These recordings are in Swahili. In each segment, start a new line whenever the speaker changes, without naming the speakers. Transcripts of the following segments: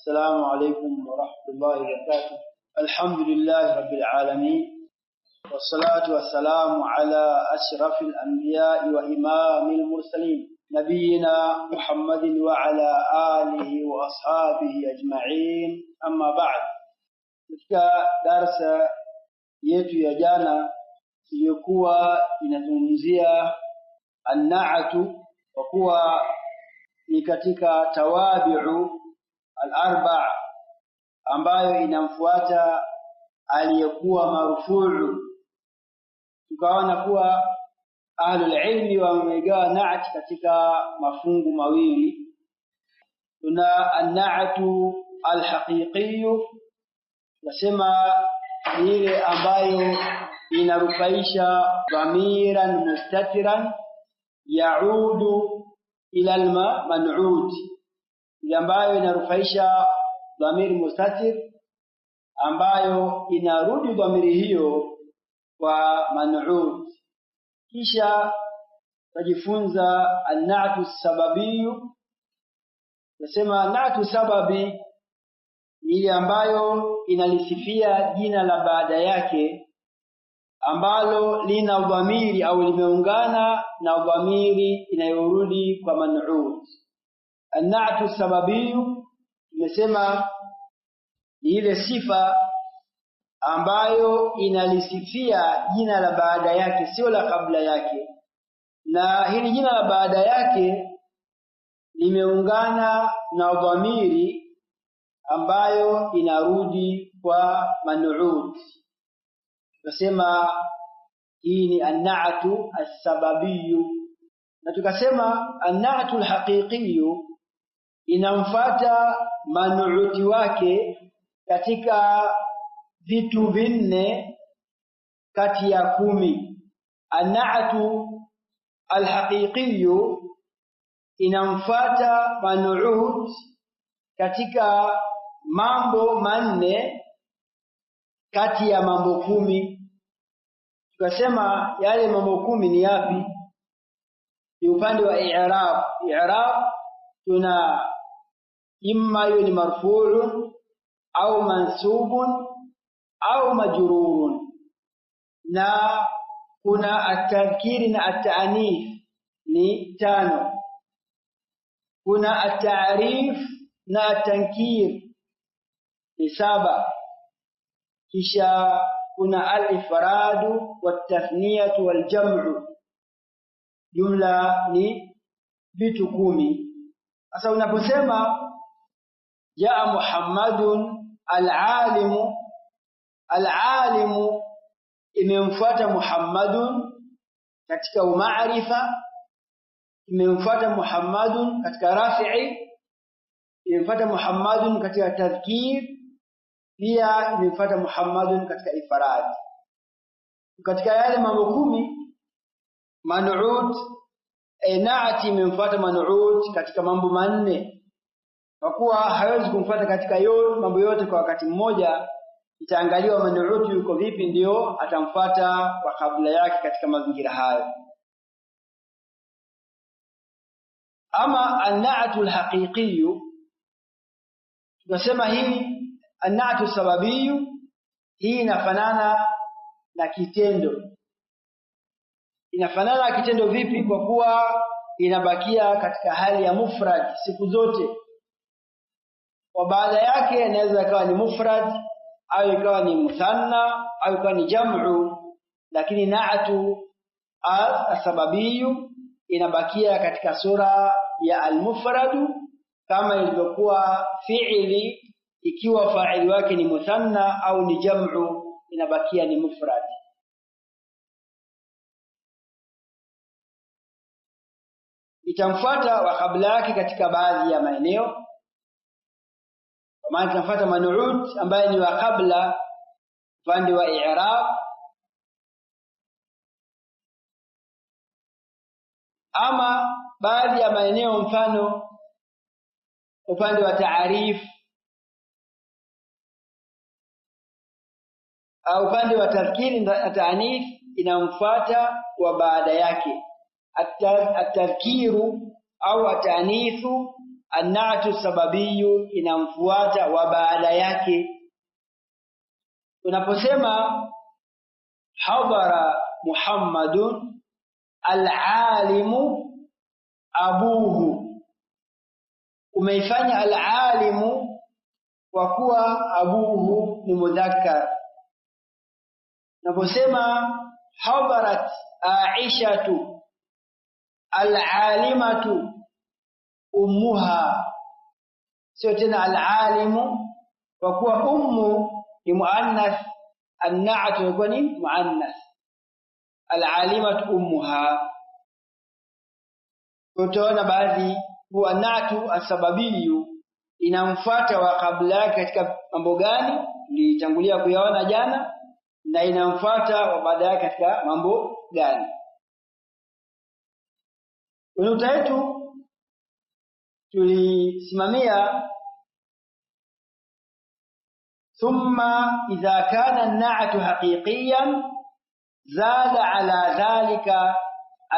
السلام عليكم ورحمة الله وبركاته. الحمد لله رب العالمين، والصلاة والسلام على أشرف الأنبياء وإمام المرسلين نبينا محمد وعلى آله وأصحابه أجمعين. أما بعد، katika darasa yetu ya jana iliyokuwa inazungumzia an-na'atu, kwa kuwa ni katika tawabi'u al-arba' ambayo inamfuata aliyekuwa marfu'u. Tukaona kuwa ahlul ilmi wamegawa na'at katika mafungu mawili. Kuna an-na'atu al-haqiqiyyu, nasema ile ambayo inarufaisha dhamiran mustatiran yaudu ila al-man'ud, ile ambayo inarufaisha dhamiri mustatir ambayo inarudi dhamiri hiyo kwa man'ud. Kisha tujifunza an-na'tu sababiyyu. Nasema na'tu sababi ile ambayo inalisifia jina la baada yake ambalo lina dhamiri au limeungana na dhamiri inayorudi kwa man'ud. An-na'tu sababiyyu tumesema ni ile sifa ambayo inalisifia jina la baada yake, sio la kabla yake, na hili jina la baada yake limeungana na dhamiri ambayo inarudi kwa man'ud. Tukasema hii ni an-na'tu as-sababiyyu, na tukasema an-na'tu al-haqiqiyyu inamfuata man'uti wake katika vitu vinne kati ya 10. An-na'tu al-haqiqiyyu inamfuata man'ut katika mambo manne kati ya mambo 10. Tukasema yale mambo 10 ni yapi? Ni upande wa i'rab. I'rab tuna imma ni marfu'un au mansubun au majrurun, na kuna at-tadhkir na at-ta'nif ni 5. Kuna at-ta'rif na at-tankir ni 7. Kisha kuna al-ifradu wat-tathniyatu wal-jam'u, jumla ni vitu 10. Sasa unaposema jaa Muhammadun al-alimu, al-alimu imemfuata Muhammadun katika umaarifa, imemfuata Muhammadun katika rafi'i, imemfuata Muhammadun katika tadhkir, pia imemfuata Muhammadun katika ifrad. Katika yale mambo 10 man'ut na'ati imemfuata man'ut katika mambo manne. Kwa kuwa hawezi kumfuata katika mambo yote kwa wakati mmoja, itaangaliwa man'ut yuko vipi ndio atamfuata kwa kabla yake katika mazingira hayo. Ama an-na'tu al-haqiqiyyu, tunasema hii an-na'tu sababiyyu, hii inafanana na kitendo. Inafanana na kitendo vipi? Kwa kuwa inabakia katika hali ya mufrad siku zote. Kwa baada yake inaweza ikawa ni mufrad au ikawa ni muthanna au ikawa ni jam'u, lakini na'tu as-sababiyyu inabakia katika sura ya al-mufradu, kama ilivyokuwa fi'li ikiwa fa'ili wake ni muthanna au ni jam'u inabakia ni mufrad. Itamfuata wa kabla yake katika baadhi ya maeneo, kwa maana itamfuata man'ut ambaye ni wa kabla upande wa i'rab. Ama baadhi ya maeneo, mfano upande wa ta'arif au upande wa tadhkiri na ta'anif, inamfuata wa baada yake. At-tadhkiru au at-ta'nithu an-na'tu sababiyu inamfuata wa baada yake. Unaposema hadara Muhammadun al-alimu abuhu, umeifanya al-alimu kwa kuwa abuhu ni mudhakkar. Unaposema hadarat Aishatu al-alimatu ummuha, sio tena al-alimu kwa kuwa ummu ni muannath, an-na'tu inakuwa ni muannath, al-alimatu ummuha. Utaona baadhi huwa na'tu as-sababiyyu inamfuata wa kabla yake katika mambo gani nilitangulia kuyaona jana, na inamfuata wa baada yake katika mambo gani. Nukta yetu tulisimamia thumma idha kana an-na'tu haqiqiyan zada ala dhalika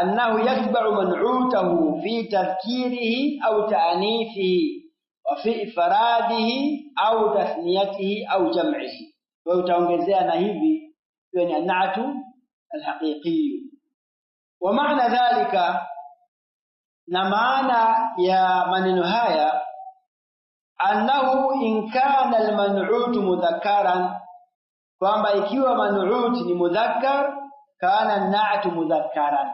annahu yatba'u man'utahu fi tadhkirihi au ta'anifihi wa fi ifradihi au tasniyatihi au jam'ihi. Kwa utaongezea na hivi hiyo ni an-na'tu al-haqiqi. Wa maana dhalika, na maana ya maneno haya, annahu in kana al-man'ut mudhakkaran, kwamba ikiwa man'ut ni mudhakkar kana an-na'tu mudhakkaran,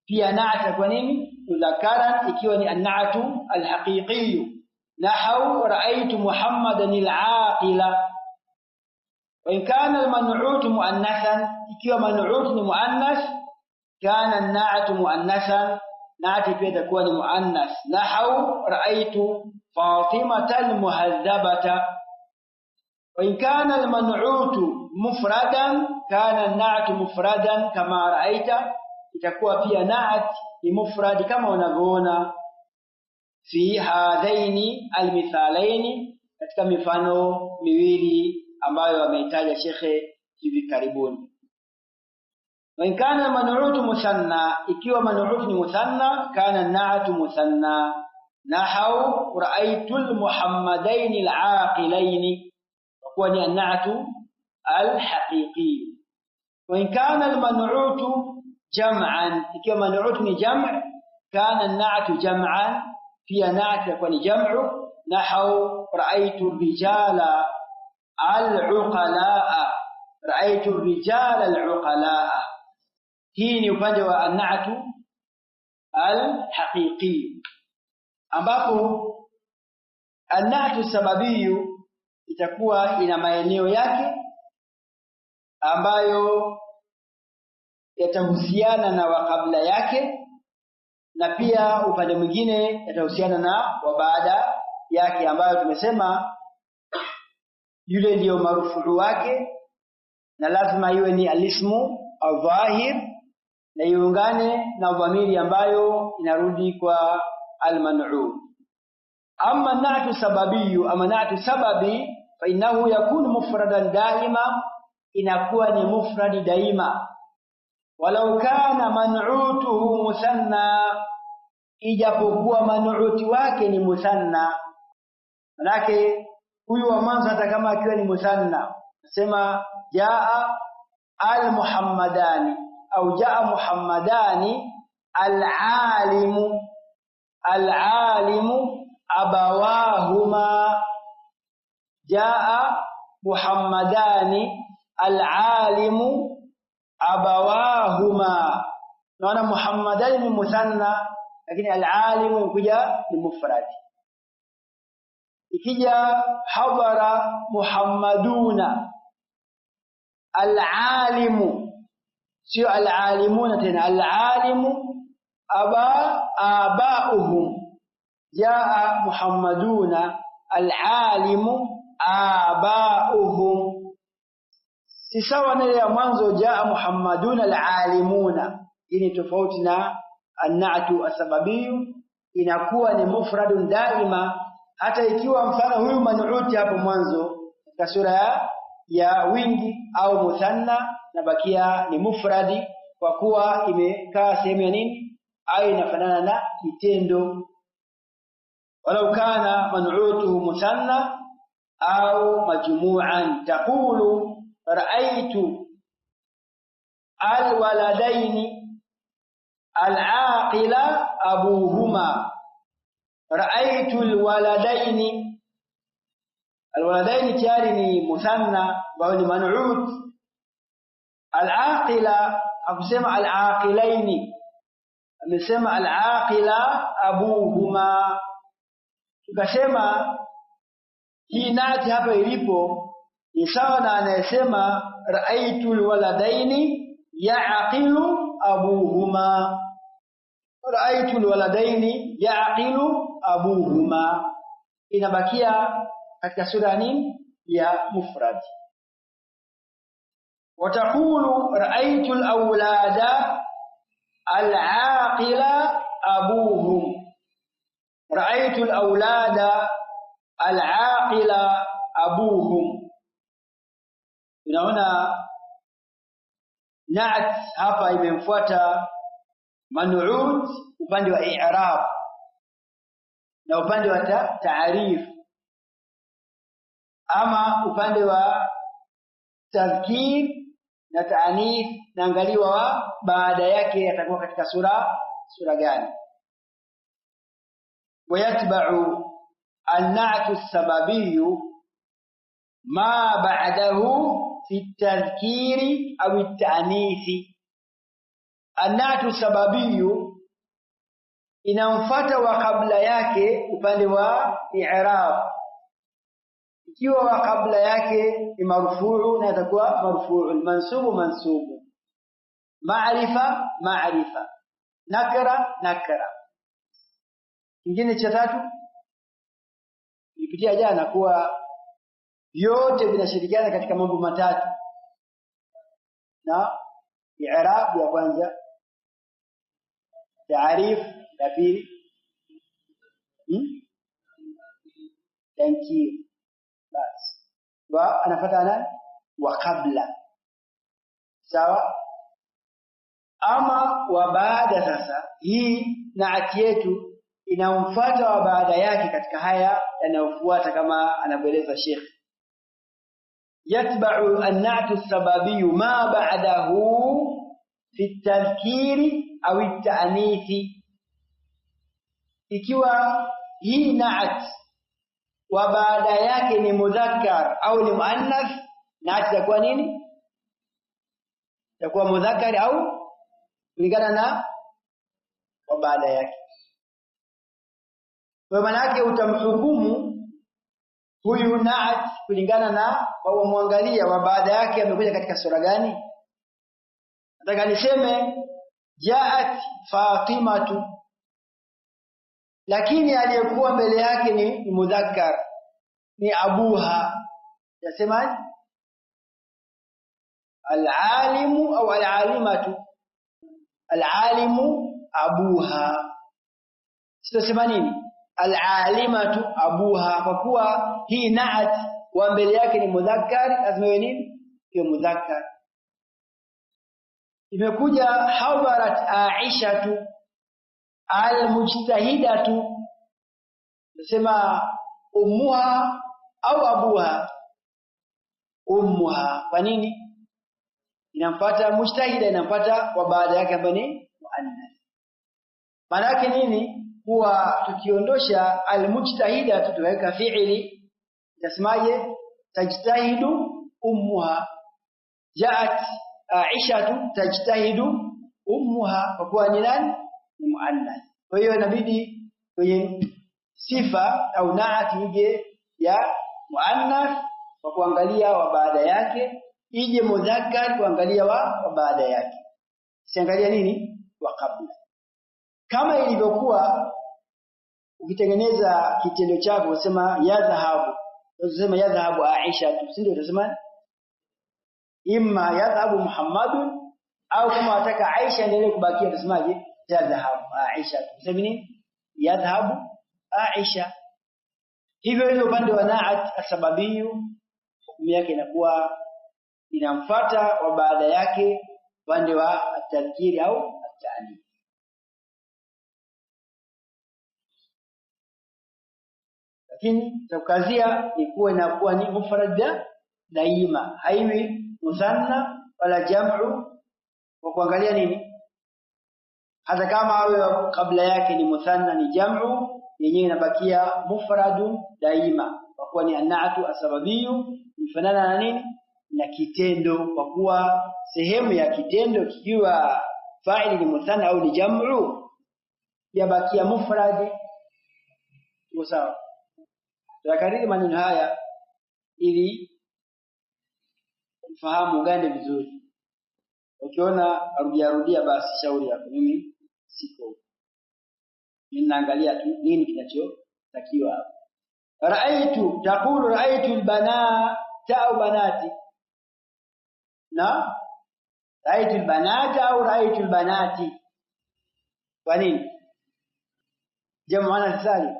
pia na'ta kwa nini mudhakkaran ikiwa ni an-na'tu al-haqiqi. Nahu ra'aytu Muhammadan al-aqila. Wa in kana al-man'ut muannathan, ikiwa man'ut ni muannath kana an-na'tu muannathan, na'ti pia itakuwa ni muannath. Nahu ra'aytu Fatimatan muhadhabata. Wa in kana al-man'ut mufradan kana an-na'tu mufradan kama ra'aita, itakuwa pia na'at ni mufrad kama unavyoona fi hadaini almithalaini, katika mifano miwili ambayo ameitaja shekhe hivi karibuni. Wa in kana man'ut musanna, ikiwa man'ut ni musanna kana an-na'tu musanna. Nahu ra'aytu al-muhammadaini al-aqilaini, wa huwa ni an-na'tu al-haqiqi. Wa in kana al-man'ut jam'an, ikiwa man'ut ni jam' kana an-na'tu jam'an, pia na'tu kwa ni jam'u. Nahu ra'aytu ar-rijala al-uqala'a, ra'aytu ar-rijala al-uqala'a. Hii ni upande wa an-na'tu al-haqiqi, ambapo an-na'tu sababiyu itakuwa ina maeneo yake ambayo yatahusiana na wa kabla yake, na pia upande mwingine yatahusiana na wa baada yake, ambayo tumesema yule ndio marufuu wake, na lazima iwe ni alismu au dhahir, na iungane na dhamiri ambayo inarudi kwa al-man'ut. Amma na'tu sababiyu, ama na'tu sababi, fa innahu yakunu mufradan daima, inakuwa ni mufrad daima. Walau kana man'utuhu musanna, ijapokuwa man'uti wake ni musanna. Manake huyu wa mwanzo hata kama akiwa ni musanna, nasema jaa al-muhammadani au jaa muhammadani al-alimu, al-alimu abawahuma, jaa muhammadani al-alimu abawahuma. Naona muhammadani ni musanna, lakini al-alimu kuja ni mufrad. Ikija hadara muhammaduna, al-alimu sio al-alimuna tena, al-alimu abauhum, jaa muhammaduna al-alimu abauhum. Si sawa na ile ya mwanzo jaa muhammaduna al-alimuna. Hii ni tofauti na an-na'tu as-sababiyu, inakuwa ni mufradun daima, hata ikiwa mfano huyu man'uti hapo mwanzo katika sura ya wingi au muthanna, na bakia ni mufradi kwa kuwa imekaa sehemu ya nini, au inafanana na kitendo. walau kana man'utuhu muthanna au majmu'an. Taqulu ra'aytu alwaladaini al'aqila abuhuma. Ra'aytu alwaladaini, alwaladaini tayari ni muthanna ambao ni man'ut. Al'aqila akusema al'aqilaini, amesema al'aqila abuhuma. Tukasema hii nati hapa ilipo ni sawa na anayesema ra'aytu alwaladaini ya'qilu abuhuma. Ra'aytu alwaladaini ya'qilu abuhuma inabakia katika sura nini ya mufrad. Wataqulu ra'aytu alawlada al'aqila abuhum. Ra'aytu alawlada al'aqila abuhum. Unaona na'at hapa imemfuata man'ut upande wa i'rab na upande wa ta'rif. Ama upande wa tadhkir na ta'anis naangaliwa baada yake atakuwa katika sura gani. Wayatba'u an-na'tu as-sababiyyu ma ba'dahu fi at-tadhkiri aw at-ta'nisi. An-na'tu sababiyyu inamfuata wa kabla yake upande wa i'rab. Ikiwa wa kabla yake ni marfu'u na atakuwa marfu'u, mansubu mansubu, ma'rifa ma'rifa, nakra nakra. Kingine cha tatu nipitia jana kuwa yote vinashirikiana katika mambo matatu. Na i'rab ya kwanza, ta'rif ya pili, tankir. Basi wa anafuata nani? Wa kabla. Sawa? Ama wa baada. Sasa hii naati yetu inamfuata wa baada yake katika haya yanayofuata kama anavyoeleza Sheikh. Yatba'u an-na'tu as-sababiyyu ma ba'dahu fi at-tadhkiri aw at-ta'nisi. Ikiwa hii na'at wa baada yake ni mudhakkar au ni muannath, na'at itakuwa nini? Itakuwa mudhakkar au kulingana na wa baada yake. Kwa maana yake utamhukumu huyu na'at kulingana na kwa muangalia wa baada yake amekuja katika sura gani. Nataka niseme ja'at Fatimatu, lakini aliyekuwa mbele yake ni mudhakkar, ni abuha. Yasemaje? Al-alimu au al-alimatu. Al-alimu abuha. Sitasema nini? Al-alimatu abuha, kwa kuwa hii na'at wa mbele yake ni mudhakkar, lazima iwe nini? Iwe mudhakkar. Imekuja hadarat Aishatu al-mujtahidatu, nasema ummuha au abuha? Ummuha. Kwa nini? Inampata mujtahida, inampata wa baada yake ambaye ni muannath. Maana yake nini? Huwa tukiondosha al-mujtahida tutaweka fi'ili, tasemaje? Tajtahidu ummuha. Ja'at Aishatu tajtahidu ummuha, kwa kuwa ni nani? Ni muannath. Kwa hiyo inabidi kwenye sifa au naati ije ya muannath kwa kuangalia wa baada yake, ije mudhakkar kuangalia wa baada yake, siangalia nini? Wa kabla. Kama ilivyokuwa ukitengeneza kitendo chako usema yadhhabu, usema yadhhabu Aisha, ndio utasema imma yadhhabu Muhammadun, au kama wataka Aisha endelee kubakia utasemaje? Yadhhabu Aisha. Useme nini? Yadhhabu Aisha. Hivyo upande wa na'at as-sababiyyu hukumu yake inakuwa inamfuata wa baada yake upande wa at-tadhkiri au at-ta'nith. lakini tukazia ni kuwa inakuwa ni mufrad daima, haiwi muthanna wala jam'u kwa kuangalia nini, hata kama awe kabla yake ni muthanna ni jam'u, yenyewe inabakia mufradun daima, kwa kuwa ni anatu asbabiyu, ifanana na nini, na kitendo, kwa kuwa sehemu ya kitendo kikiwa fa'ili ni muthanna au ni jam'u yabakia mufrad. Sawa, tukariri maneno haya ili ufahamu gani vizuri. Ukiona arudia basi shauri yako, mimi siko, ninaangalia tu nini kinachotakiwa hapa. Ra'aytu, taqulu ra'aytu albanata au banati, na ra'aytu albanata au ra'aytu albanati, kwa nini jamu ana salim?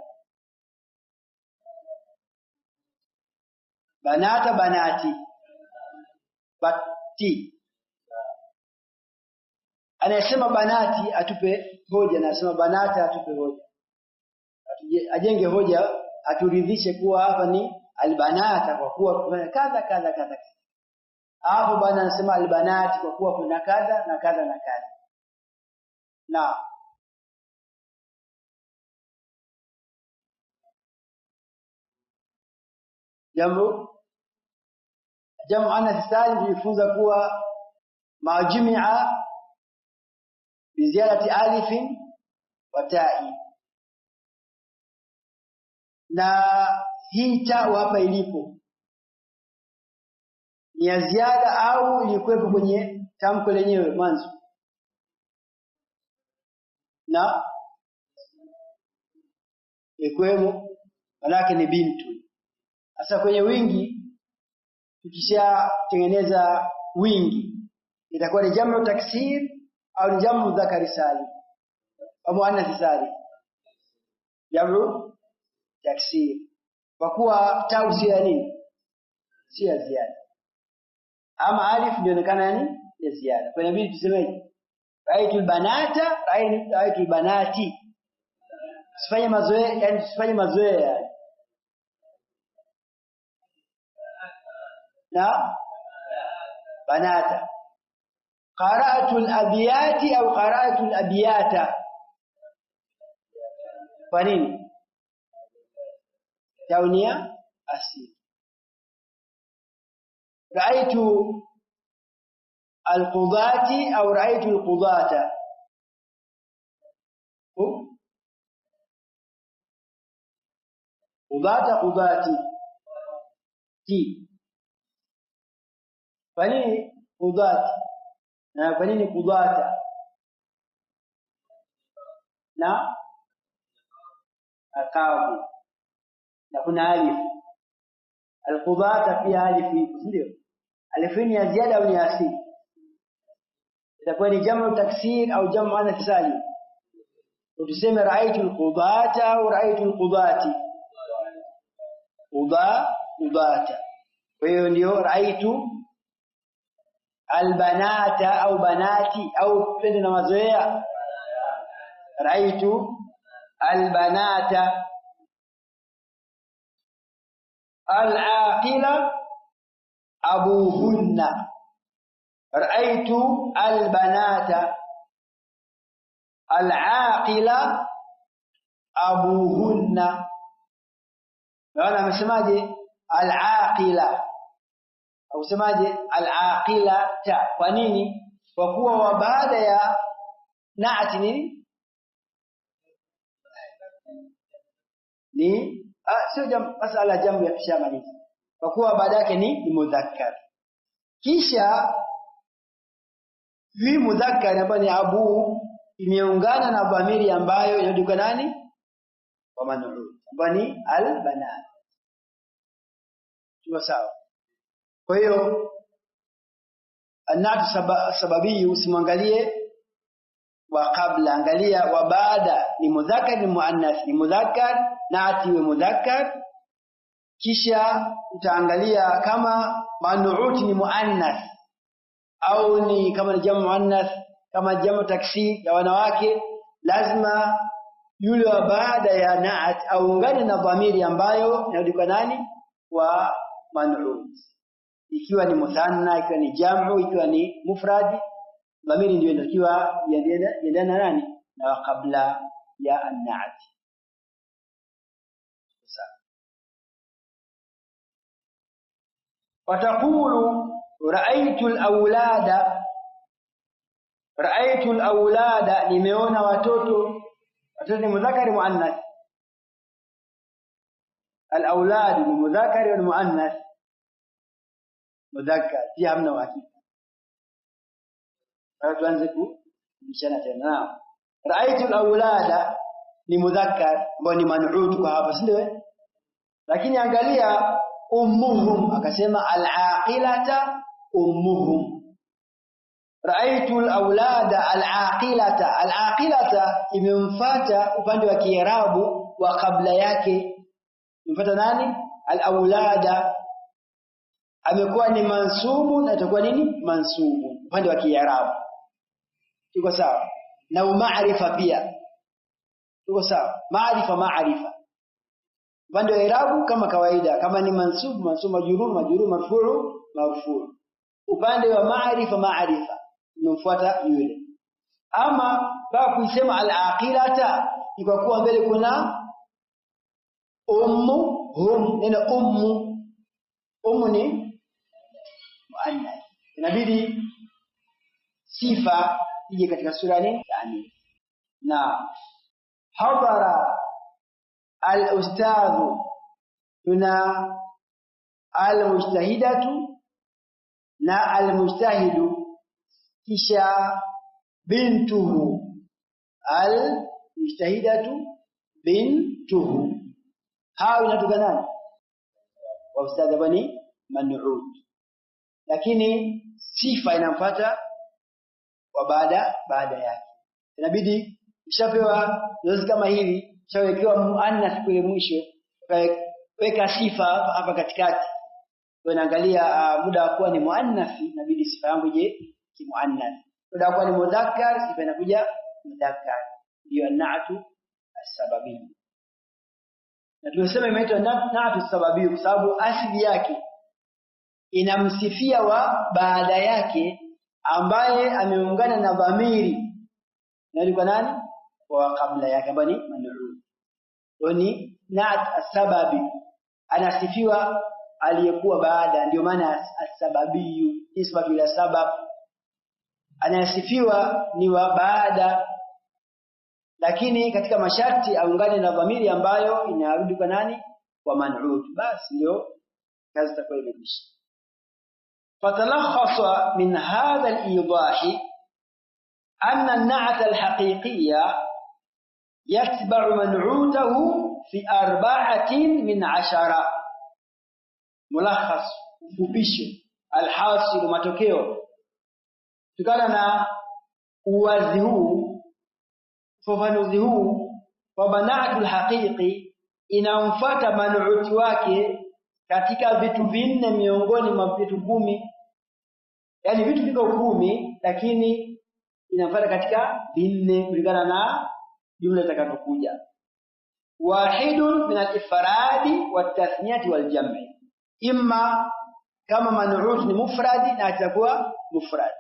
Banata banati, bati. Anasema banati atupe hoja, na anasema banata atupe hoja, ajenge hoja, aturidhishe kuwa hapa ni albanata kwa kuwa kuna kadha kadha kadha. Hapo bwana anasema albanati kwa kuwa kuna kadha na kadha na kadha. Na jamu ana salim tulifunza kuwa majmu'a biziadati alif wa ta'i, na hii ta hapa ilipo ni ya ziada au ilikuwepo kwenye tamko lenyewe mwanzo? Na ikwemo, manake ni bintu. Sasa kwenye wingi, tukisha tengeneza wingi, itakuwa ni jamu taksir au ni jamu mudhakkar salim au muannath salim? Jamu taksir, kwa kuwa tau si ya nini, si ya ziada, ama alif ndio inaonekana yani ya ziada. Kwa hiyo tusemeje? Ra'aytu albanata, ra'aytu albanati. Sifanye mazoea, yani sifanye mazoea yani. Na banata. Qara'tu al-abyati au qara'tu al-abyata, kwa nini? Taunia asili. Ra'aytu al-qudati au ra'aytu al-qudata, qudata qudati ti. Kwa nini qudati na kwa nini qudata? Na akabu na kuna alif. Al-qudata pia alif, ndio alif ni ya ziada au ni asili? Itakuwa ni jamu taksir au jamu muannath salim. Utuseme ra'aytu al-qudata au ra'aytu al-qudati, qudata. Kwa hiyo ndio ra'aytu albanata au banati, au twende na mazoea, ra'aytu albanata. Al-aqila abuhunna, ra'aytu albanata, al-aqila abuhunna. Naona amesemaje al-aqila au semaje al-aqila ta? Kwa nini? Kwa kuwa wa baada ya naati nini ni sio masala jamu ya kishamaliza, kwa kuwa baada yake ni mudhakkar. Kisha hii mudhakkar ambayo ni abu imeungana na dhamiri ambayo inadukwa nani, wa man'ut, ambayo ni al-banat. Tuko sawa? Kwa hiyo anatu sababi usimwangalie wa kabla, angalia wa baada. Ni mudhakkar ni muannath, ni mudhakkar naati wa mudhakkar, kisha utaangalia kama man'ut ni muannath au ni kama ni jamu muannath, kama jamu taksir ya wanawake, lazima yule wa baada ya na'at aungane na dhamiri ambayo inarudi kwa nani? Wa man'ut. Ikiwa ni muthanna, ikiwa ni jam'u, ikiwa ni mufrad, dhamiri ndio inatakiwa iende na nani? Na kabla ya an-na'at. Wataqulu ra'aytu al-awlada, nimeona watoto. Watoto ni mudhakari muannath. Al-awlad ni mudhakari wa muannath. Mudhakkar pia hamna uhakika. Tuanze kubishana tena. Ra'aytu al-awlada ni mudhakkar ambao ni man'ut kwa hapa, si ndio? Lakini angalia ummuhum, akasema al-aqilata ummuhum. Ra'aytu al-awlada al-aqilata. Al-aqilata imemfuata upande wa Kiarabu wa kabla yake. Imfuata nani? Al-awlada amekuwa ni mansubu na itakuwa nini? Mansubu upande wa Kiarabu. Tuko sawa? Na maarifa pia. Tuko sawa? Maarifa. Upande wa Kiarabu kama kawaida, kama ni mansubu majrur marfu'. Upande wa maarifa unafuata yule. Ama kwa kusema al-aqilata ikakuwa mbele kuna ummuhum. Neno ummu ni muannath. Inabidi sifa ije katika sura nini? Yani na hadara al-ustadhu, tuna al-mujtahidatu na al-mujtahidu, kisha bintuhu. Al-mujtahidatu bintuhu, hao inatoka nani? Wa ustadha bani man'ut. Lakini sifa inamfuata wa baada yake. Inabidi ushapewa zoezi kama hili, ushawekewa muannath kule mwisho, weka sifa hapa katikati. Tunaangalia muda wa kuwa ni muannath, inabidi sifa yangu je kimuannath. Muda wa kuwa ni mudhakkar, sifa inakuja mudhakkar. Ndio an-na'tu as-sababi. Na tunasema imeitwa na'tu as-sababi kwa sababu asili yake inamsifia wa baada yake ambaye ameungana na dhamiri. Na alikuwa nani? Wa kabla yake ambaye ni man'ut. Ni na'at as-sababi, anasifiwa aliyekuwa baada. Ndio maana as-sababiyu isbatu ila sabab, anasifiwa ni wa baada, lakini katika masharti aungane na dhamiri ambayo inarudi kwa nani? Kwa man'ut. Basi ndio kazi itakuwa imeisha. فتلخص من هذا الإيضاح أن النعت الحقيقية يتبع منعوته في 14. ملخص ufupisho alhasil matokeo kutokana na uwazi huu, ufafanuzi huu, kwamba na'tul haqiqi inamfuata man'uti wake katika vitu vinne miongoni mwa vitu 10. Yaani vitu viko 10 lakini inafuata katika vinne kulingana na jumla itakayokuja. Wahidun min al-ifradi wat-tathniyati wal-jam'i. Imma kama man'ut ni mufradi na itakuwa mufrad,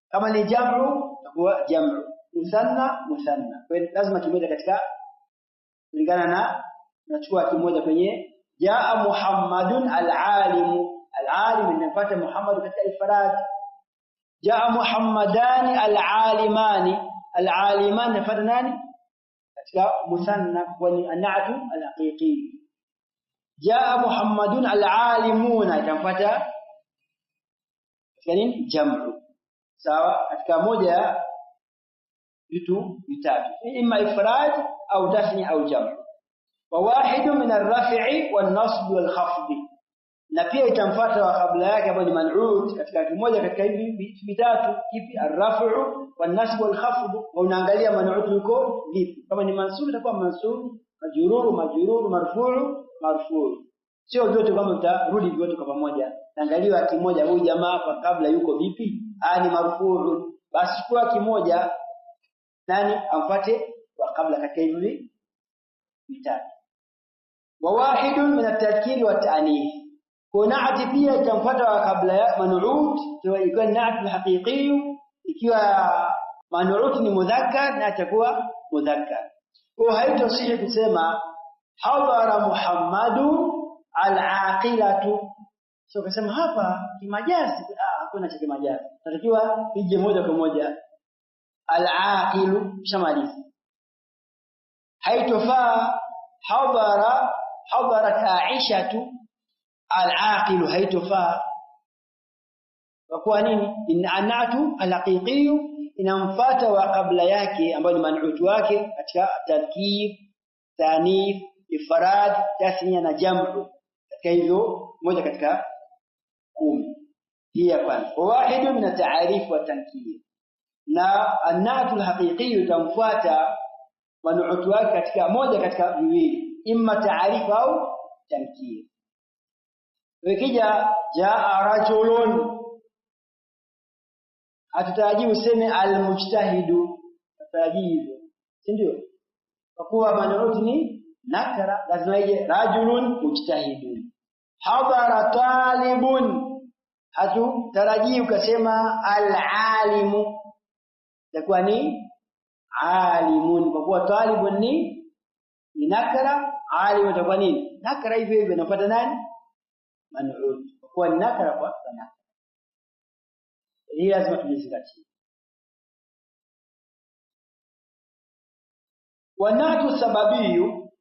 kama ni jam'u itakuwa jam'u, musanna. Kwa hiyo lazima kimoja katika kulingana na nachukua kimoja kwenye jaa Muhammadun al-alim. Al-alim inafuata Muhammad katika ifrad. Jaa Muhammadani al-alimani. Al-aliman inafuata nani? Katika musanna kwa an-na'tu al-haqiqi. Jaa Muhammadun al-alimuna itafuata yani jam'u. Sawa, katika moja vitu vitatu, imma ifrad au tathniya au jam'u. Wa wahidu min ar-raf'i wan-nasb wal-khafd, na pia itamfuata wa kabla yake ambayo ni man'ut katika kimoja katika hivi vitatu. Kipi? Ar-raf'u wan-nasb wal-khafd. Unaangalia man'ut yuko vipi. Kama ni mansub itakuwa mansub, majrur, marfu'. Sio vyote kama utarudi vyote kwa pamoja. Angaliwa kimoja, huyu jamaa kwa kabla yuko vipi? Ni marfu'. Basi kwa kimoja nani amfuate wa kabla katika hivi vitatu. Wa wahidun min at-tadhkiri wa at-ta'nith. Kwa naati pia itamfuata kabla ya man'ut, ikiwa naat al-haqiqi, ikiwa man'ut ni mudhakkar na atakuwa mudhakkar. Kwa haitosihi kusema hadara Muhammadu al-aqilatu. Sio kusema hapa kimajazi, hakuna cha kimajazi. Natakiwa ije moja kwa moja al-aqilu shamalizi. Haitofaa hadarat Aishatu al-aqilu, haitofaa. Kwa nini? In'anatu al-haqiqi inamfuata wa kabla yake ambayo ni man'ut wake katika tadhkir, ta'nith, ifrad, tasniya na jam'u. Katika hivyo moja katika 10. Hii ya kwanza. Wahidu min at-ta'arif wa tankir. Na an-na'tu al-haqiqi itamfuata man'ut wake katika moja katika viwili, imma ta'arif au tankir. Ukija jaa rajulun, ataraji useme al-mujtahidu, ataraji hivyo, si ndio? Kwa kuwa man'ut ni nakara, lazima ije rajulun mujtahidun. Hadara talibun, hatutaraji ukasema al-alimu, itakuwa ni alimun, kwa kuwa talibun ni nakara, alimu itakuwa nini? Nakara. Hivyo hivyo inafuata nani? Man'ut, kwa kuwa ni nakara kwa nakara. Hii lazima tulizingatie. Wanatu sababiyu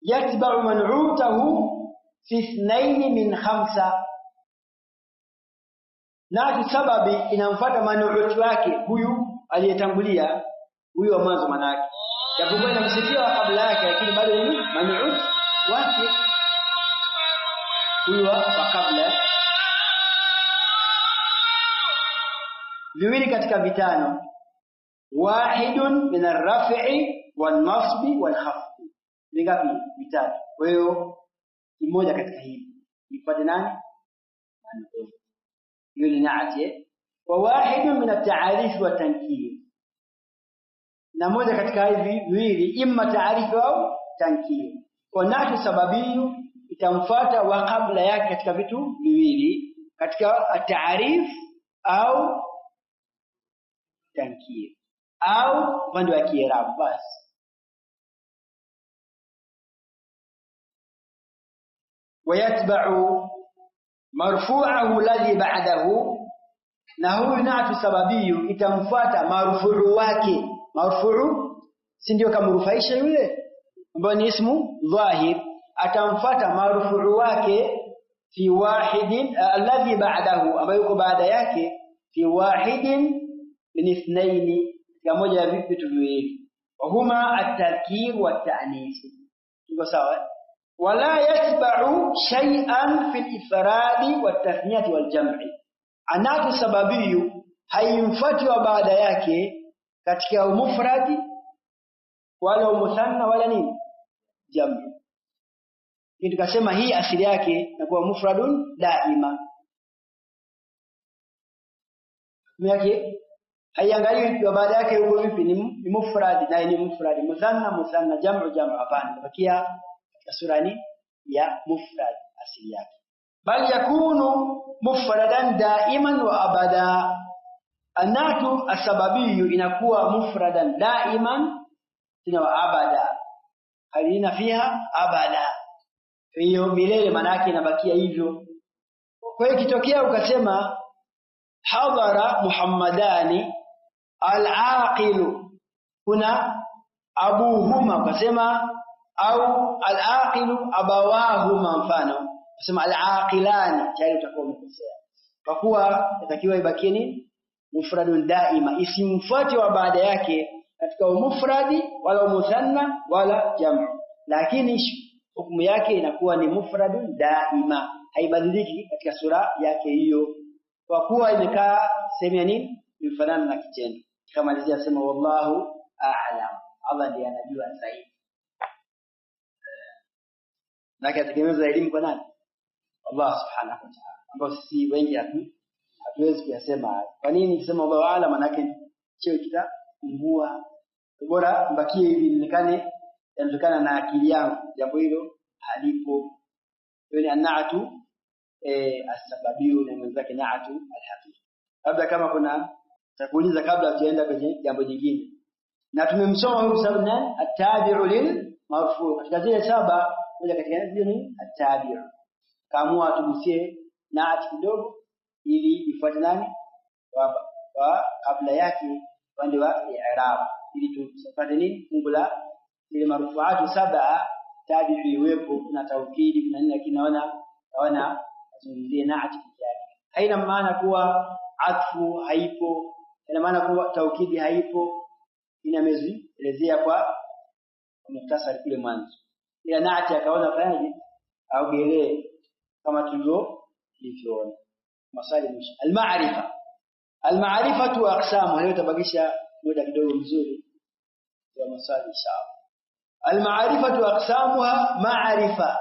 yatba'u man'utahu fi 2 min 5. Natu sababi inamfuata man'ut wake huyu aliyetangulia, huyu wa mwanzo manake. Japokuwa inamsifia kabla yake, lakini bado ni man'ut wake huyu wa kabla. Viwili katika vitano. Wahidun min ar-raf'i wan-nasbi wal-khafd. Vingapi? Vitatu. Kwa hiyo mmoja katika hivi ifuate nani? Hiyo ni naati. Wa wahidun min at-ta'arif wa tankir. Na moja katika hivi viwili, imma ta'arif au tankir. Kwa natu sababiyu itamfuata wa kabla yake katika vitu viwili, katika at-ta'arif au tankir, au upande wa kiarabu basi. Wayatba'u marfu'ahu alladhi ba'dahu, na huyu natu sababiyu itamfuata marfu'u wake. Marfu'u si ndio kamrufaisha yule ambaye ni ismu dhahir, atamfuata marfu'u wake fi wahidin alladhi ba'dahu, ambaye yuko baada yake, fi wahidin min ithnaini, ya moja ya vitu viwili, wa huma at-tadhkir wa at-ta'nis. Iko sawa? Wala yatba'u shay'an fi al-ifradi wa at-tathniyati wal jam'i. Anatu sababiyu haimfuati wa baada yake katika mufradi wala muthanna wala nini jam'i. Kitu kasema hii asili yake inakuwa mufradun daima. Yake haiangalii wa baada yake yuko vipi, ni mufradi na ni mufradi, muthanna jam'u hapana, bakia katika sura ni ya mufrad asili yake. Bal yakunu mufradan daiman wa abada. Anatu asababiyu inakuwa mufradan daiman tena wa abada, halina fiha abada, hiyo milele maana yake inabakia hivyo. Kwa hiyo kitokea ukasema hadara Muhammadani al-aqilu, kuna abuhuma ukasema, au al-aqilu abawahuma, mfano ukasema al-aqilani, tayari utakuwa umekosea, kwa kuwa inatakiwa ibakie ni mufradun daima, isimfuate wa baada yake katika mufradi wala muthanna wala jamu, lakini hukumu yake inakuwa ni mufradun daima, haibadiliki katika sura yake hiyo, kwa kuwa imekaa sehemu ya nini, imefanana na kitendo. Kama alizia wallahu a'lam, Allah ndiye anajua zaidi. Na akategemeza elimu kwa nani? Allah subhanahu wa ta'ala, ambao sisi wengi hatuwezi kuyasema. Kwa nini nikisema Allahu a'lam? Maana yake cheo kitapungua, bora mbakie hivi inaonekane yanatokana na akili yangu, jambo hilo halipo. Hiyo ni anatu asbabio na mwenzake naatu alhaqiqi. Labda kama kuna takuuliza kabla tuenda kwenye jambo jingine. Na tumemsoma huyu sababu nani? At-tabi'u lil marfu. Katika zile saba moja katika hizo ni at-tabi'u. Kaamua tugusie naat kidogo ili ifuate nani? Wa kabla yake upande wa i'rab ili tupate nini? Fungu la ile marfuatu saba tabi'u iwepo na taukidi na nini, lakini naona azungumzie naat yake. Haina maana kuwa atfu haipo, ina maana kuwa taukidi haipo, inameelezea kwa muhtasari kule mwanzo. Ila naati akaona fanyaje au gelee kama tulivyoona. Masali mwisho. Al-ma'rifatu wa aqsamu. Leo tabakisha muda kidogo mzuri ya masali inshallah. Al-ma'rifatu wa aqsamuha, ma'rifa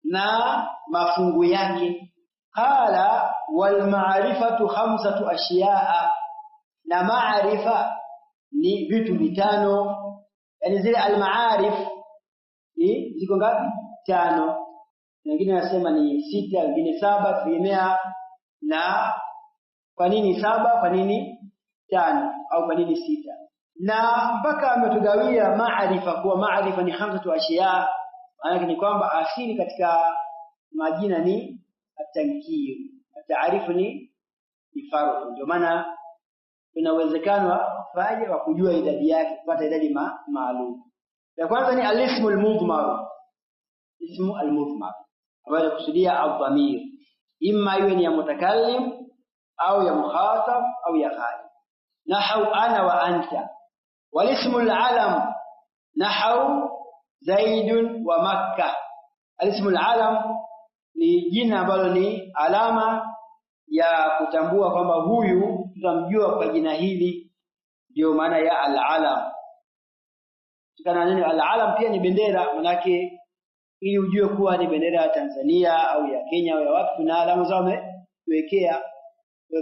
na mafungu yake. Qala wal ma'rifatu khamsatu ashiya'a, na ma'rifa ni vitu vitano. Yani zile al-ma'arif ziko ngapi? 5. Wengine wanasema ni 6, wengine 7, kutegemea na kwa nini 7, kwa nini 5 au kwa nini 6. Na mpaka ametugawia ma'rifa kuwa ma'rifa ni khamsatu ashiya, maana ni kwamba asili katika majina ni at-tankir, taarifu ni ifaru. Ndio maana kuna uwezekano wa kujua idadi yake, kupata idadi maalum. Ya kwanza ni al-ismu al-mudmar. Ismu al-mudmar ambayo inakusudia al-dhamir, imma iwe ni ya mutakallim au ya mukhatab au ya ghaib. Nahau ana wa anta. Wal-ismu al-alam nahau zaidun wa makkah. Al-ismu al-alam ni jina ambalo ni alama ya kutambua kwamba huyu tutamjua kwa jina hili, ndio maana ya al-alam. Tukana neno al-alam pia ni bendera, manake ili ujue kuwa ni bendera ya Tanzania au ya Kenya au ya wapi, kuna alama zao wamewekea.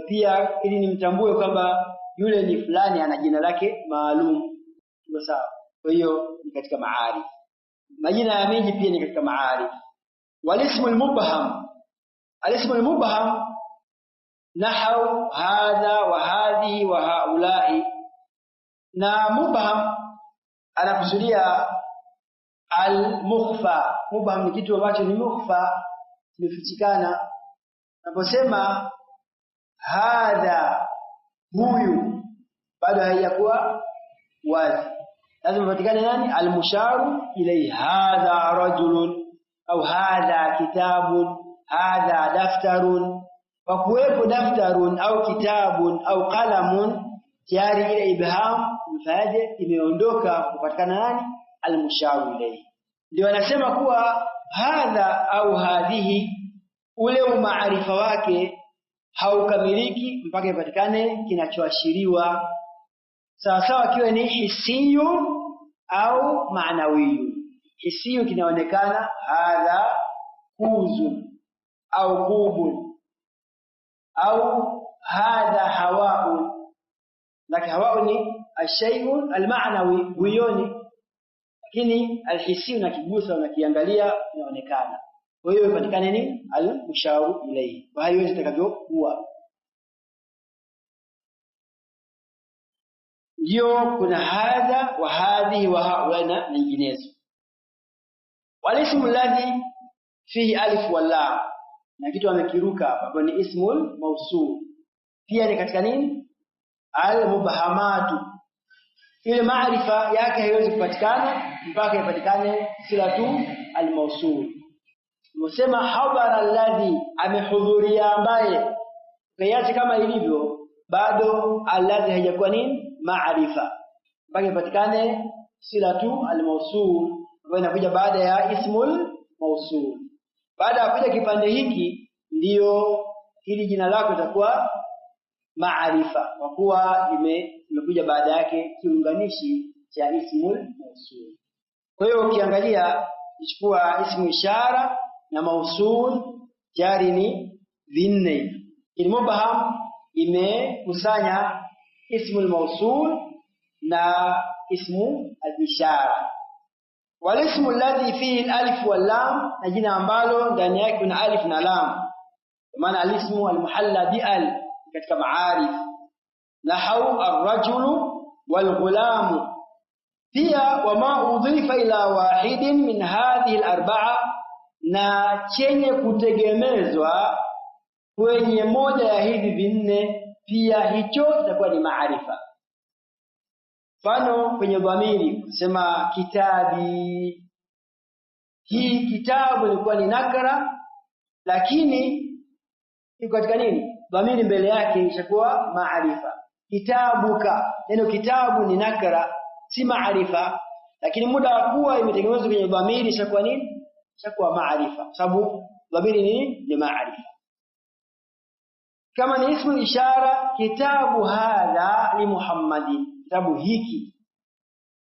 Pia ili nimtambue kwamba yule ni fulani ana jina lake maalum. Ndio sawa. Kwa hiyo ni katika maarif. Majina ya miji pia ni katika maarif. Wal-ismu al-mubham. Al-ismu al-mubham nahau hadha wa hadhihi wa haula'i. Na mubham anakusudia al-mukhfa. Mubham ni kitu ambacho ni mukhfa, kimefichikana. Naposema hadha, huyu, bado haijakuwa wazi, lazima patikane nani? Al-musharu ilayhi. Hadha rajulun au hadha kitabun, hadha daftarun. Kwa kuwepo daftarun au kitabun au qalamun, tayari ile ibham mfaje imeondoka, kupatikana nani? Al-musharu ilayhi. Ndio anasema kuwa hadha au hadhihi, ule umaarifa wake haukamiliki mpaka ipatikane kinachoashiriwa, sawa sawa kiwe ni hisiyu au maanawiyu. Hisiyu kinaonekana hadha kuzu au kubun, au hadha hawa'un. Lakini hawa'un ni ashay'u al-ma'nawi, huyoni, lakini al-hisiyu na kigusa unakiangalia inaonekana. Kwa hiyo ipatikane ni al-musharu ilayhi. Kwa hiyo itakavyokuwa ndio kuna hadha wa hadhihi wa haula na nyinginezo. Wal-ismu alladhi fihi alif wa lam, na kitu amekiruka hapa ni ismul mawsul, pia ni katika nini? Al-mubhamatu. Ile maarifa yake haiwezi kupatikana mpaka ipatikane silatu al-mawsul. Msema hadara alladhi, amehudhuria ambaye, kiasi kama ilivyo bado alladhi haijakuwa nini? Maarifa, mpaka ipatikane silatu al-mawsul ambayo inakuja baada ya ismul mawsul. Baada ya kuja kipande hiki ndio hili jina lako litakuwa maarifa, kwa kuwa limekuja baada yake kiunganishi cha ismul mawsul. Kwa hiyo ukiangalia ichukua ismu ishara na mausul, tayari ni vinne. Al-mubham imekusanya ismul mausul na ismu al-ishara. Wal ismu alladhi fihi al-alif wal lam, na jina ambalo ndani yake kuna alif na lam, maana al-ismu al-muhalla bi al katika maarif, nahau ar-rajulu wal ghulamu. Pia wama udhifa ila wahidin min hadhihi al-arba'a, na chenye kutegemezwa kwenye moja ya hivi vinne, pia hicho kitakuwa ni maarifa. Mfano kwenye dhamiri kusema kitabi, hii kitabu ilikuwa ni nakra, lakini iko katika nini? Dhamiri mbele yake ishakuwa maarifa. Kitabuka, neno kitabu ni nakra, si maarifa, lakini muda wa kuwa imetegemezwa kwenye dhamiri ishakuwa nini? Ishakuwa maarifa, sababu dhamiri ni maarifa. Kama ni ismu ishara, kitabu hadha li Muhammadin, kitabu hiki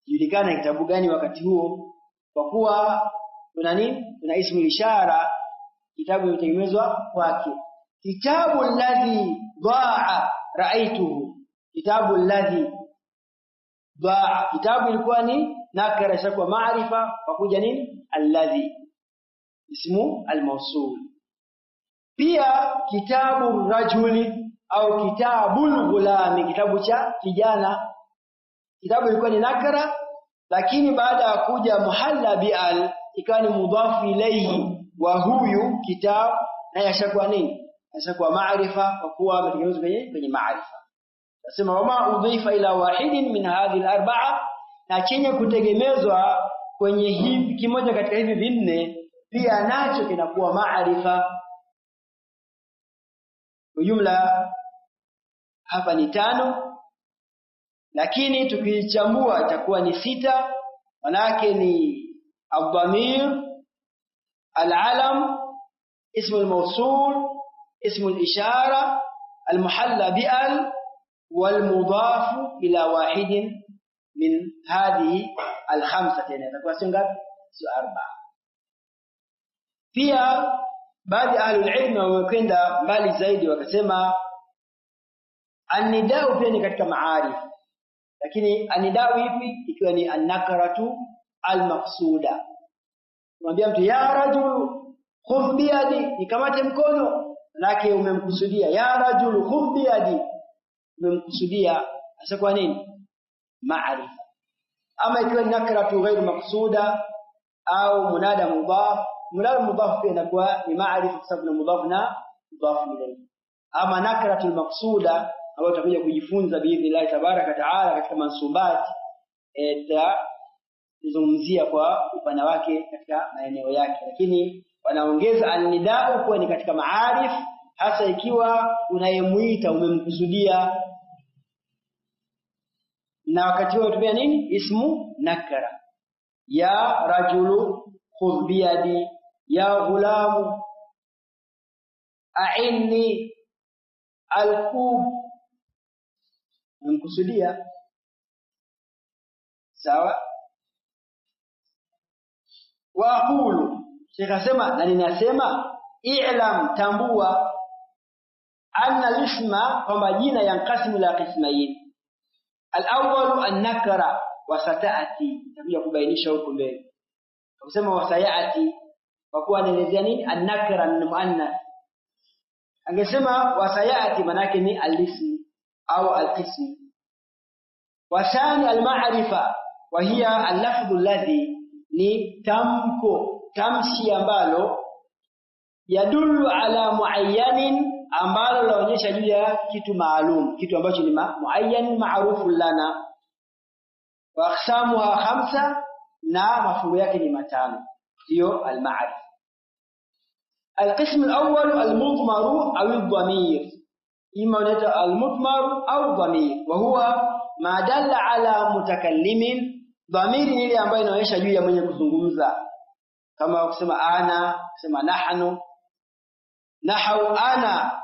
julikana kitabu gani wakati huo, kwa kuwa kuna nini? Kuna ismu ishara, kitabu imetegemezwa kwake. Kitabu alladhi daa raaituhu, kitabu alladhi daa, kitabu ilikuwa ni nakara ishakuwa maarifa, kwa kuja nini? Alladhi, ismu al-mawsul. Pia kitabu rajuli au kitabul ghulami, kitabu cha kijana, kitabu ilikuwa ni nakra, lakini baada ya kuja muhalla bi al ikawa ni mudhafu ilayhi, wa huyu kitabu na yashakuwa nini? Yashakuwa maarifa, kwa kuwa ametegemezwa kwenye maarifa. Nasema wama udhifa ila wahidin min hadhihi al-arba'a, na chenye kutegemezwa kwenye hivi kimoja katika hivi vinne, pia nacho kinakuwa maarifa. Kwa jumla hapa ni 5, lakini tukichambua itakuwa ni 6. Manake ni ad-dhamir, al-alam, ismu al-mawsul, ismu al-ishara, al-muhalla bi al, wal mudaf ila wahidin min hadhihi al-5. Tena itakuwa sio ngapi? Sio 4. Pia baadhi ya ahlul ilm wamekwenda mbali zaidi, wakasema an-nidau pia ni katika maarif, lakini an-nidau ipi? Ikiwa ni an-nakratu al-maqsuda. Mwambia mtu ya rajul khudh bi yadi, nikamate mkono, lake umemkusudia. Ya rajul khudh bi yadi, umemkusudia. Sasa kwa nini? Maarifa. Ama ikiwa ni nakratu ghairu maqsuda au munada mudhaf, munada mudhaf pia inakuwa ni maarifa, kwa sababu ni mudhaf na mudhaf ilayhi. Ama nakratul maqsuda ambayo tutakuja kujifunza biidhnillah tabaraka taala katika mansubati, tutazungumzia kwa upana wake katika maeneo yake, lakini wanaongeza an-nidau kuwa ni katika maarif, hasa ikiwa unayemuita umemkusudia, na wakati huo tumia nini? Ismu nakra. Ya rajulu khudh bi yadi, ya ghulamu a'inni al-kub, umemkusudia. Sawa? Wa aqulu, Sheikh asema, na ninasema, i'lam, tambua, anna al-isma, kwamba jina yanqasimu ila qismayn. Al-awwal an-nakra wa sata'ati, takuja kubainisha huko mbele. Kusema wa sayati, kwa kuwa anaelezea nini? An-nakra ni muannath. Angesema wa sayati, manake ni al-ism au al-qism. Wa thani al-ma'rifa, wa hiya al-lafdhu alladhi, ni tamko, tamshi ambalo yadullu ala muayyanin, ambalo laonyesha juu ya kitu maalum, kitu ambacho ni muayyan ma'rufun lana. Wa aqsamuha 5, na mafungu yake ni 5. Hiyo al-ma'rif. Al-qism al-awwal al-mudmar au al-dhamir, ima unaita al-mudmar au dhamir, wa huwa ma dalla ala mutakallimin. Dhamiri ni ile ambayo inaonyesha juu ya mwenye kuzungumza, kama kusema ana, kusema nahnu, nahau ana,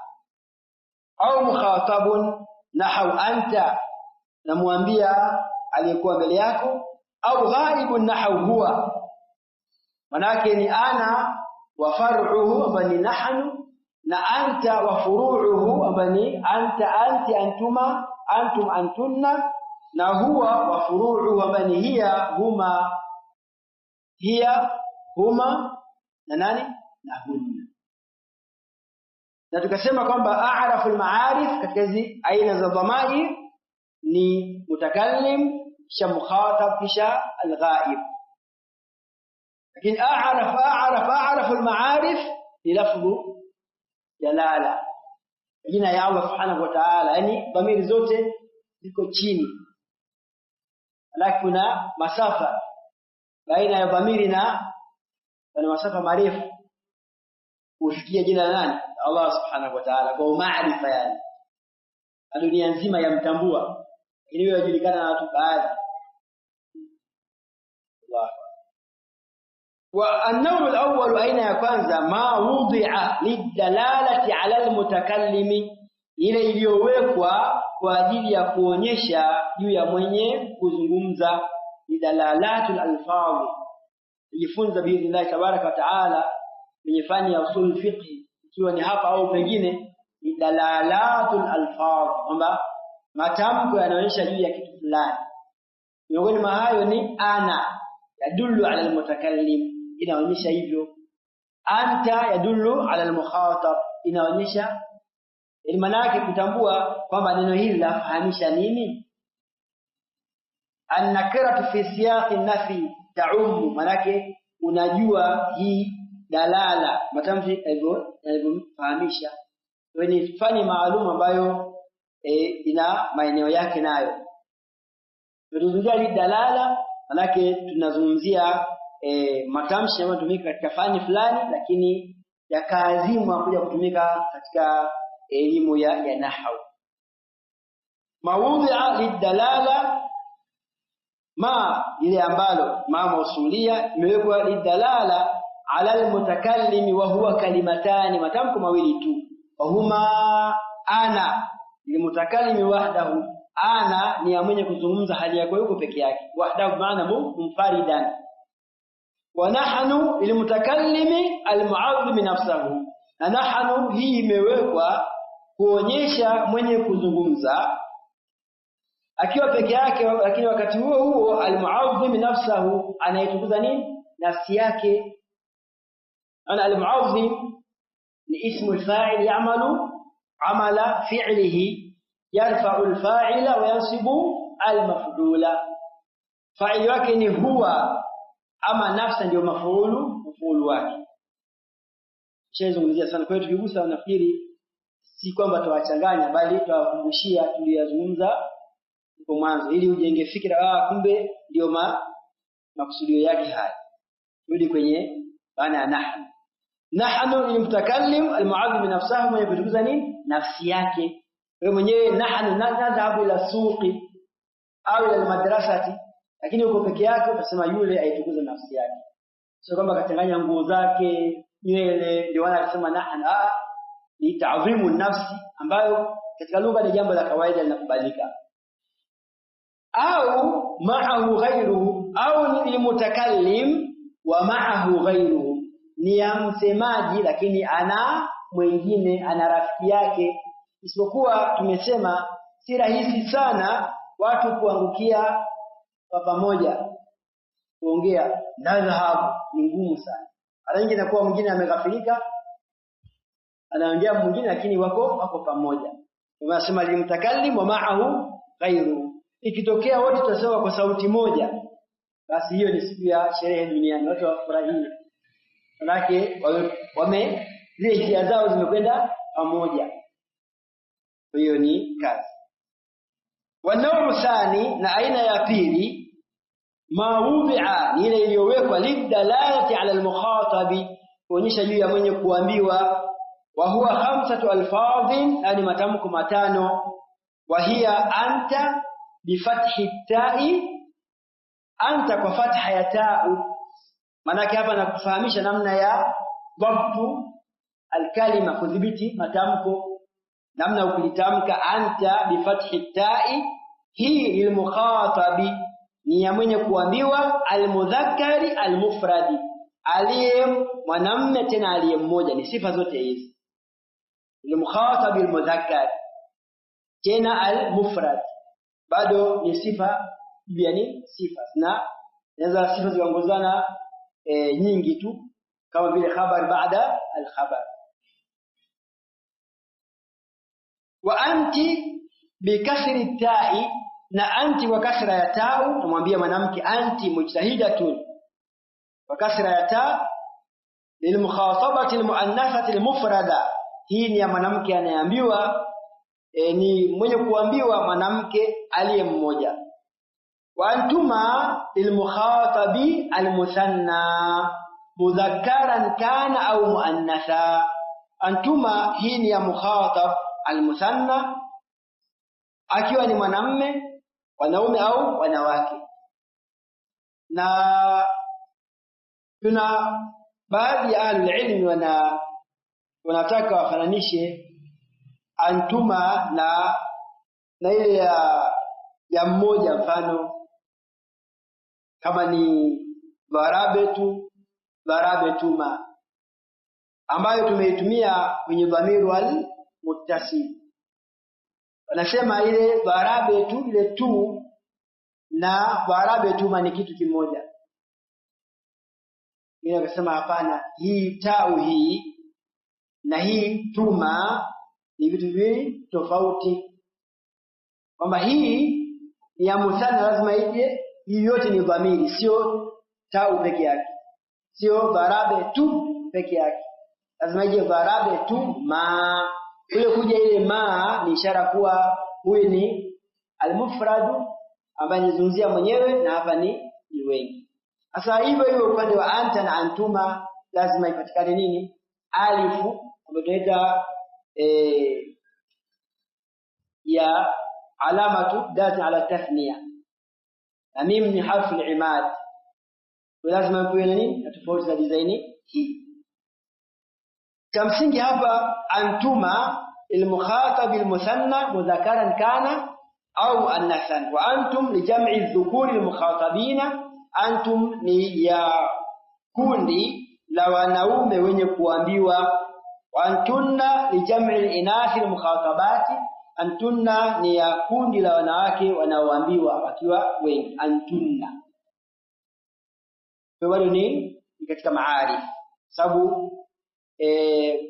au mukhatabun, nahau anta, namwambia aliyekuwa mbele yako, au ghaibun, nahau huwa. Manake ni ana wa far'uhu ambaye ni nahnu, na anta wa furu'uhu ambaye ni anta, anti, antuma, antum, antunna, na huwa wa furu'u ambayo ni hiya huma na nani na hunna. Na tukasema kwamba a'rafu al-ma'arif katika hizi aina za dhamair ni mutakallim kisha mukhatab kisha al-ghaib. Lakini a'rafu al-ma'arif ni lafdhu jalala, jina ya Allah subhanahu wa ta'ala, yani dhamiri zote ziko chini, lakini kuna masafa baina ya dhamiri na masafa marefu kufikia jina la nani Allah subhanahu wa ta'ala kwa maarifa, yani dunia nzima yamtambua, ili yajulikana na watu baadhi. والنوع الأول أين يكون ما وضع للدلالة على المتكلم ile iliyowekwa kwa ajili ya kuonyesha juu ya mwenye kuzungumza, ni dalalatul alfadh. Jifunza biidhnillah tabaraka wa taala kwenye fani ya usul fiqh, ikiwa ni hapa au pengine, ni dalalatul alfadh, kwamba matamko yanaonyesha juu ya kitu fulani. Miongoni mwa hayo ni ana yadullu ala almutakallim, inaonyesha hivyo. Anta yadullu ala almukhatab, inaonyesha, maana yake kutambua kwamba neno hili lafahamisha nini. An-nakiratu fi siyaqi nafi ta'um, maana yake unajua hii dalala matamshi yalivyofahamisha. Ni fani maalum ambayo ina maeneo yake nayo. Tunazungumzia hii dalala, maana yake tunazungumzia matamshi yanayotumika katika fani fulani, lakini yakaazimwa kuja kutumika katika elimu ya nahwu. Mawudhi'a lidalala, ma ile ambalo ma mausulia imewekwa lidalala ala almutakallim wa huwa kalimatani, matamko mawili tu. Wa huma ana limutakallim wahdahu, ana ni ya mwenye kuzungumza hali yako yuko peke yake, wahdahu maana munfaridan. Wa nahnu limutakallim almu'azzim nafsuhu, na nahnu hii imewekwa kuonyesha mwenye kuzungumza akiwa peke yake, lakini wakati huo huo almu'azzim nafsuhu anaitukuza nini nafsi yake. Ana almu'azzim ni ismu alfa'il ya'malu amala fi'lihi yarfa'u alfa'ila wa yansibu almaf'ula. Fa'il wake ni huwa, ama nafsi ndio maf'ulu wake. Shazungumzia sana, kwa hiyo tukigusa nafikiri si kwamba tuwachanganya, bali tuwakumbushia tuliyozungumza kwa mwanzo, ili ujenge fikra kumbe ndio makusudio yake haya. Rudi kwenye maana ya nahnu. Nahnu ni mutakallim almu'azzim nafsuhu, mwenye kutukuza nini nafsi yake. Wewe mwenyewe nahnu nadhabu ila suqi au ila madrasati, lakini uko peke yako utasema yule aitukuza nafsi yake, sio kwamba katanganya nguo zake nywele ndio wanasema nahnu. Ni ta'dhimu nafsi, ambayo katika lugha ni jambo la kawaida linakubalika. Au ma'ahu ghayruhu, au ni mutakallim wa ma'ahu ghayruhu, ni ya msemaji lakini ana mwingine, ana rafiki yake. Isipokuwa tumesema si rahisi sana watu kuangukia kwa pamoja kuongea, nadhahabu ni ngumu sana. Hata nyingine inakuwa mwingine ameghafilika anaongea mwingine, lakini wako pamoja. Tunasema limutakallim wa ma'ahu ghayruhu. Ikitokea wote tutasema kwa sauti moja, basi hiyo ni siku ya sherehe duniani, watu wafurahie, manake zile hisia zao zimekwenda pamoja. Hiyo ni kazi. Wanao thani, na aina ya pili, mawudhi'a ni ile iliyowekwa lidalalati ala almukhatabi, kuonyesha juu ya mwenye kuambiwa. Wa huwa 5 alfadhin, yani matamko matano. Wa hiya anta bifathi ta'i, anta kwa fatha ya ta'u. Maana hapa nakufahamisha namna ya dhabtu alkalima, kudhibiti matamko, namna ukilitamka anta bifathi ta'i. Hii lilmukhatabi, ni ya mwenye kuambiwa, almudhakkari almufradi, aliye mwanamume tena aliye mmoja, ni sifa zote hizi. Lilmukhatabi almudhakkar tena almufrad, bado ni sifa juu ni sifa, na inaweza sifa ziongozana nyingi tu kama vile khabar baada al-khabar. Wa anti bikasri ta'i, na anti wa kasra ya ta'u, namwambia mwanamke anti mujtahidatun, wa kasra ya ta lilmukhatabati almuannathati almufrada. Hii ni ya mwanamke anayeambiwa ni mwenye kuambiwa mwanamke aliye mmoja. Wa antuma lilmukhatabi almuthanna mudhakkaran kana au muannatha. Antuma hii ni ya mukhatab almuthanna, akiwa ni mwanamume, wanaume au wanawake. Na tuna baadhi ya ahlul-ilm wanataka wafananishe antuma na ile ya mmoja, mfano kama ni darabetuma, ambayo tumeitumia kwenye dhamiru al-muttasil. Wanasema ile darabetu, ile tu na darabetuma ni kitu kimoja. Mimi nikasema hapana, hii tau hii na hii tuma ni vitu viwili tofauti. Kwamba hii ni ya muthanna, lazima ije hii yote ni dhamiri, sio tau peke yake, sio darabetu peke yake, lazima ije darabetu ma. Ile kuja ile ma ni ishara kuwa huyu ni al-mufradu ambaye nizungumzia mwenyewe, na hapa ni wengi. Sasa hivyo upande wa anta na antuma lazima ipatikane nini? Alifu, ambayo tunaita ya alamatu dati ala tathniya, na mim ni harfu al-imad, lazima kuwe nini na tofauti za design hii. Kamsingi hapa antuma المخاطب المثنى مذكرا كان أو أنثى، وأنتم لجمع الذكور المخاطبين، أنتم ni ya kundi la wanaume wenye kuambiwa. Wa antunna lijam'i al-inathi al-mukhatabati, antunna ni ya kundi la wanawake wanaoambiwa wakiwa wengi, antunna. Kwa hiyo ni katika maarif, sababu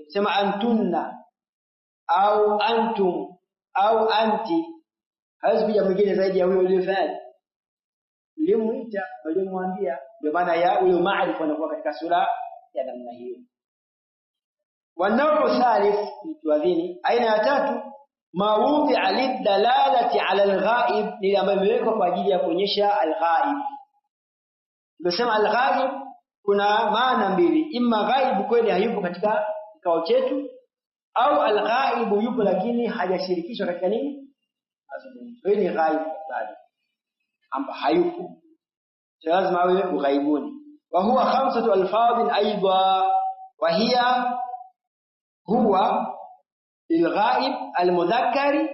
sema antunna au antum au anti, hawezi kuja mwingine zaidi ya huyo uliyofanya ulimuita ulimwambia. Ndio maana ya ule maarifa unakuwa katika sura ya namna hiyo. Wanao thalith mtuadhini, aina ya tatu, mawudhi alidalalati ala alghaib, ni ambayo imewekwa kwa ajili ya kuonyesha alghaib. Tunasema alghaib kuna maana mbili, imma ghaib kweli hayupo katika kikao chetu, au alghaibu yupo lakini hajashirikishwa katika nini mazungumzo. Hii ni ghaib bado amba hayupo, lazima awe ghaibuni. Wa huwa khamsatu alfadhin aidha, wa hiya huwa lilghaib almudhakkari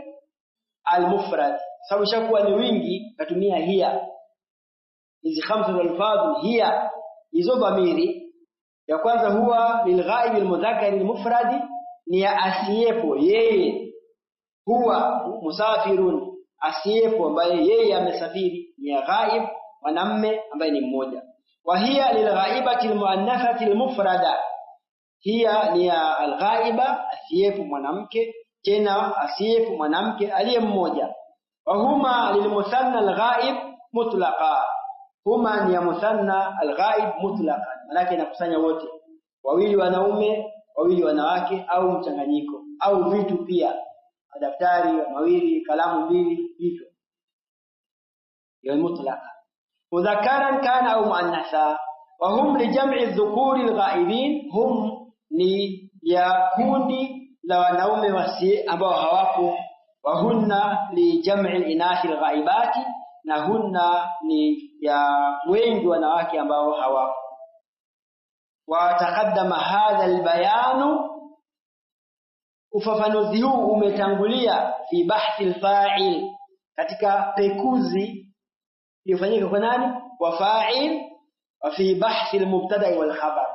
almufrad. Sababu shakuwa ni wingi katumia hiya. Hizi khamsatu alfadhin hiya, hizo dhamiri ya kwanza huwa lilghaib almudhakkari almufradi ni ya asiyepo yeye, huwa musafirun asiyepo ambaye yeye amesafiri, ni ya ghaib mwanamume ambaye ni mmoja. Wa hiya lilghaibati almuannathati almufrada, hiya ni ya alghaiba asiyepo mwanamke, tena asiyepo mwanamke aliye mmoja. Wa huma lilmuthanna alghaib mutlaqa, huma ni ya muthanna alghaib mutlaqan, maana inakusanya wote, wawili wanaume wawili wanawake, au mchanganyiko, au vitu pia, madaftari mawili, kalamu mbili, vitu. Hiyo mutlaqa. Mudhakkaran kana au muannatha. Wa hum li jam'i adh-dhukuri al-ghaibin, hum ni ya kundi la wanaume wasi ambao hawapo. Wa hunna li jam'i al-inathi al-ghaibati, na hunna ni ya wengi wanawake ambao hawapo. وتقدم هذا البيان، ufafanuzi huu umetangulia fi bahthi al-fa'il, katika pekuzi iliyofanyika kwa nani, wa fa'il, wa fi bahthi al-mubtada wal khabar,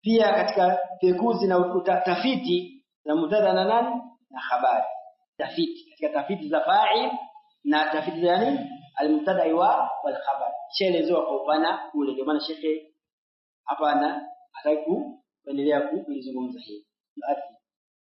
pia katika pekuzi na utafiti na mubtada na nani na habari. Tafiti katika tafiti za fa'il na tafiti za nini al-mubtada wal khabar chelezo kwa upana ule. Ndio maana shekhe hapana hataki kuendelea kulizungumza hili.